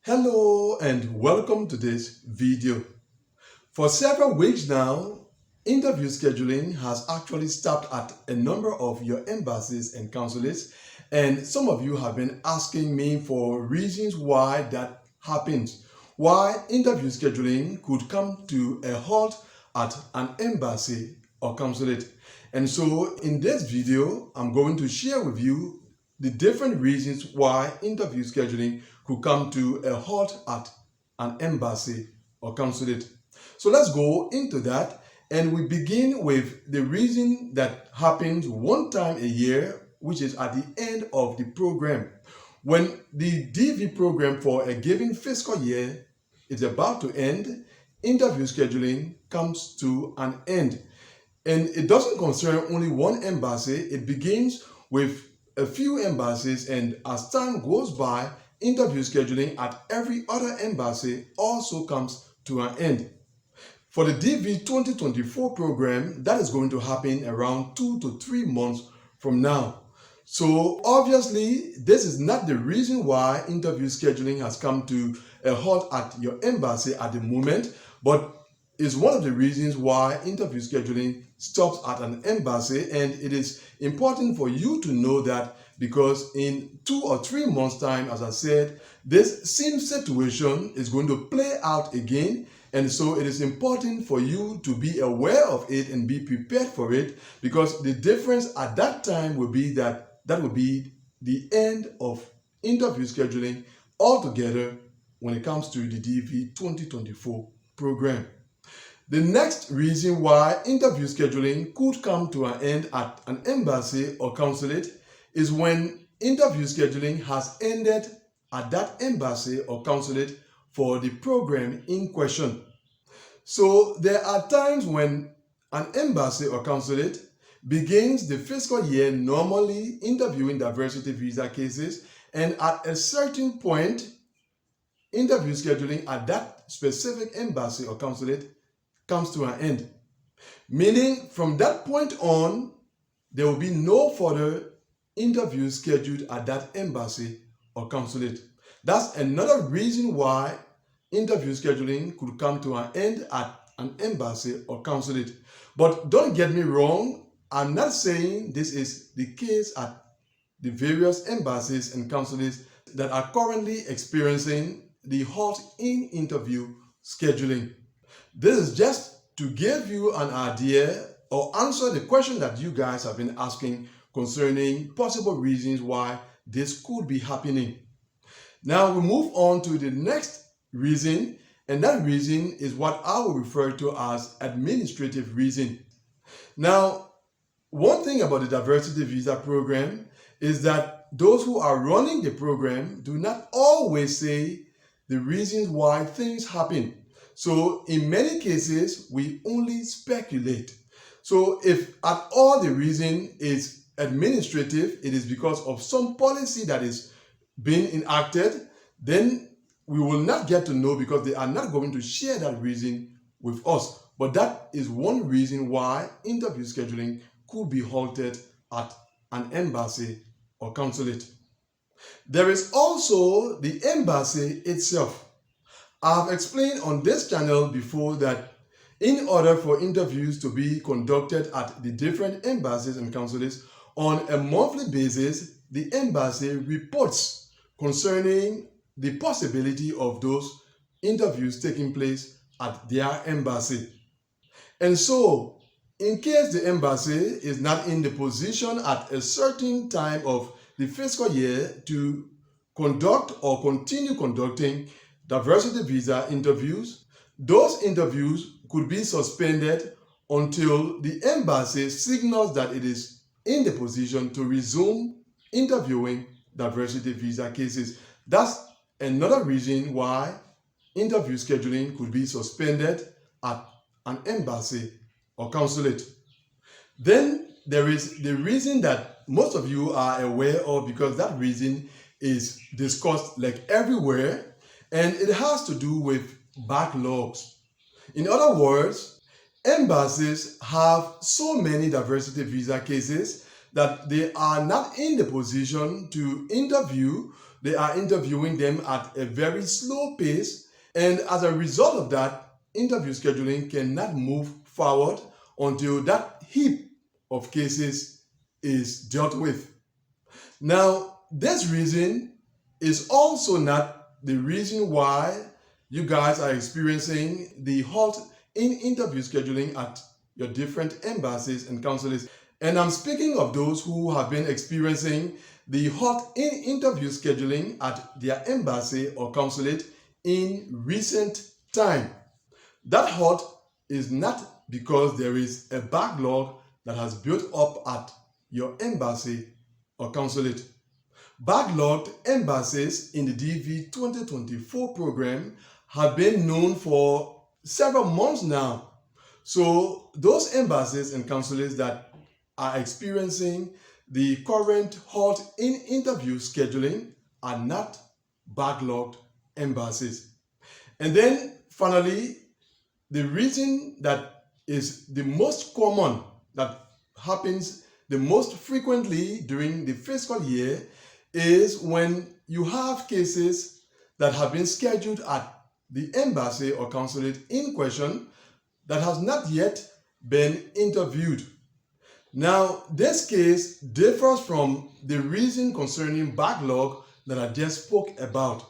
Hello and welcome to this video. For several weeks now, interview scheduling has actually stopped at a number of your embassies and consulates, and some of you have been asking me for reasons why that happens, why interview scheduling could come to a halt at an embassy or consulate. And so in this video, I'm going to share with you the different reasons why interview scheduling could come to a halt at an embassy or consulate. So let's go into that, and we begin with the reason that happens one time a year, which is at the end of the program. When the DV program for a given fiscal year is about to end, interview scheduling comes to an end. And it doesn't concern only one embassy. It begins with a few embassies, and as time goes by, interview scheduling at every other embassy also comes to an end. For the DV 2024 program, that is going to happen around 2 to 3 months from now. So obviously, this is not the reason why interview scheduling has come to a halt at your embassy at the moment, but is one of the reasons why interview scheduling stops at an embassy. And it is important for you to know that, because in 2 or 3 months' time, as I said, this same situation is going to play out again. And so it is important for you to be aware of it and be prepared for it, because the difference at that time will be that will be the end of interview scheduling altogether when it comes to the DV 2024 program. The next reason why interview scheduling could come to an end at an embassy or consulate is when interview scheduling has ended at that embassy or consulate for the program in question. So there are times when an embassy or consulate begins the fiscal year normally interviewing diversity visa cases, and at a certain point, interview scheduling at that specific embassy or consulate comes to an end. Meaning, from that point on, there will be no further interviews scheduled at that embassy or consulate. That's another reason why interview scheduling could come to an end at an embassy or consulate. But don't get me wrong, I'm not saying this is the case at the various embassies and consulates that are currently experiencing the halt in interview scheduling. This is just to give you an idea or answer the question that you guys have been asking concerning possible reasons why this could be happening. Now we move on to the next reason, and that reason is what I will refer to as administrative reason. Now, one thing about the diversity visa program is that those who are running the program do not always say the reasons why things happen. So in many cases, we only speculate. So if at all the reason is administrative, it is because of some policy that is being enacted, then we will not get to know, because they are not going to share that reason with us. But that is one reason why interview scheduling could be halted at an embassy or consulate. There is also the embassy itself. I have explained on this channel before that in order for interviews to be conducted at the different embassies and consulates on a monthly basis, the embassy reports concerning the possibility of those interviews taking place at their embassy. And so, in case the embassy is not in the position at a certain time of the fiscal year to conduct or continue conducting diversity visa interviews, those interviews could be suspended until the embassy signals that it is in the position to resume interviewing diversity visa cases. That's another reason why interview scheduling could be suspended at an embassy or consulate. Then there is the reason that most of you are aware of, because that reason is discussed like everywhere, and it has to do with backlogs. In other words, embassies have so many diversity visa cases that they are not in the position to interview They are interviewing them at a very slow pace, and as a result of that, interview scheduling cannot move forward until that heap of cases is dealt with. Now, this reason is also not the reason why you guys are experiencing the halt in interview scheduling at your different embassies and consulates. And I'm speaking of those who have been experiencing the halt in interview scheduling at their embassy or consulate in recent time. That halt is not because there is a backlog that has built up at your embassy or consulate. Backlogged embassies in the DV 2024 program have been known for several months now. So those embassies and consulates that are experiencing the current halt in interview scheduling are not backlogged embassies. And then finally, the reason that is the most common, that happens the most frequently during the fiscal year, is when you have cases that have been scheduled at the embassy or consulate in question that has not yet been interviewed. Now, this case differs from the reason concerning backlog that I just spoke about.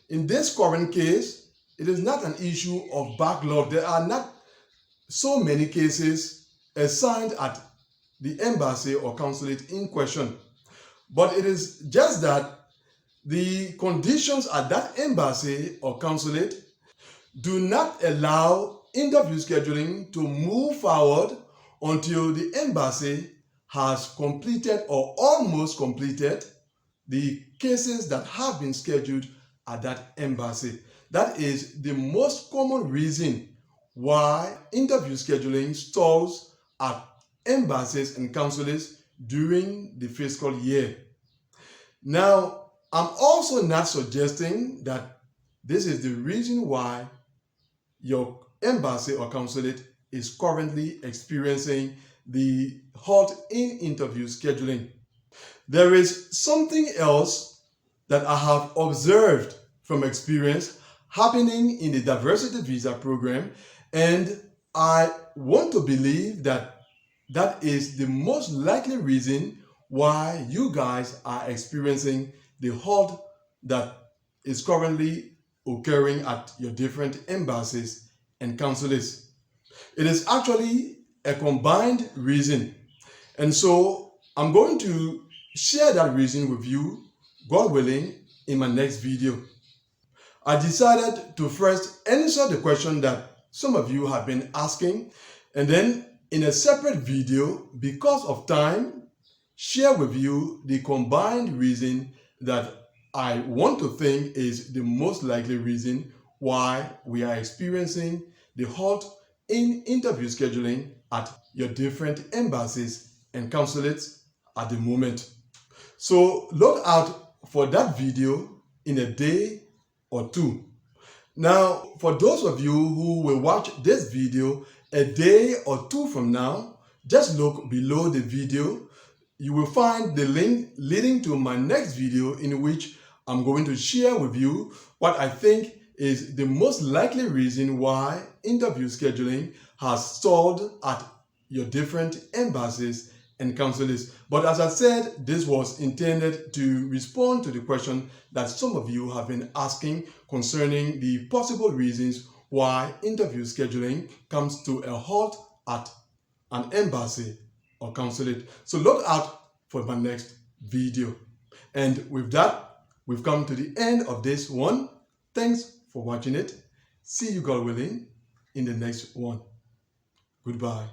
In this current case, it is not an issue of backlog. There are not so many cases assigned at the embassy or consulate in question. But it is just that the conditions at that embassy or consulate do not allow interview scheduling to move forward until the embassy has completed or almost completed the cases that have been scheduled at that embassy. That is the most common reason why interview scheduling stalls at embassies and consulates during the fiscal year. Now, I'm also not suggesting that this is the reason why your embassy or consulate is currently experiencing the halt in interview scheduling. There is something else that I have observed from experience happening in the diversity visa program, and I want to believe that that is the most likely reason why you guys are experiencing the halt that is currently occurring at your different embassies and consulates. It is actually a combined reason. And so I'm going to share that reason with you, God willing, in my next video. I decided to first answer the question that some of you have been asking, and then in a separate video, because of time, share with you the combined reason that I want to think is the most likely reason why we are experiencing the halt in interview scheduling at your different embassies and consulates at the moment. So look out for that video in a day or two. Now, for those of you who will watch this video a day or two from now, just look below the video. You will find the link leading to my next video, in which I'm going to share with you what I think is the most likely reason why interview scheduling has stalled at your different embassies and consulates. But as I said, this was intended to respond to the question that some of you have been asking concerning the possible reasons why interview scheduling comes to a halt at an embassy or consulate. So look out for my next video. And with that, we've come to the end of this one. Thanks for watching it. See you, God willing, in the next one. Goodbye.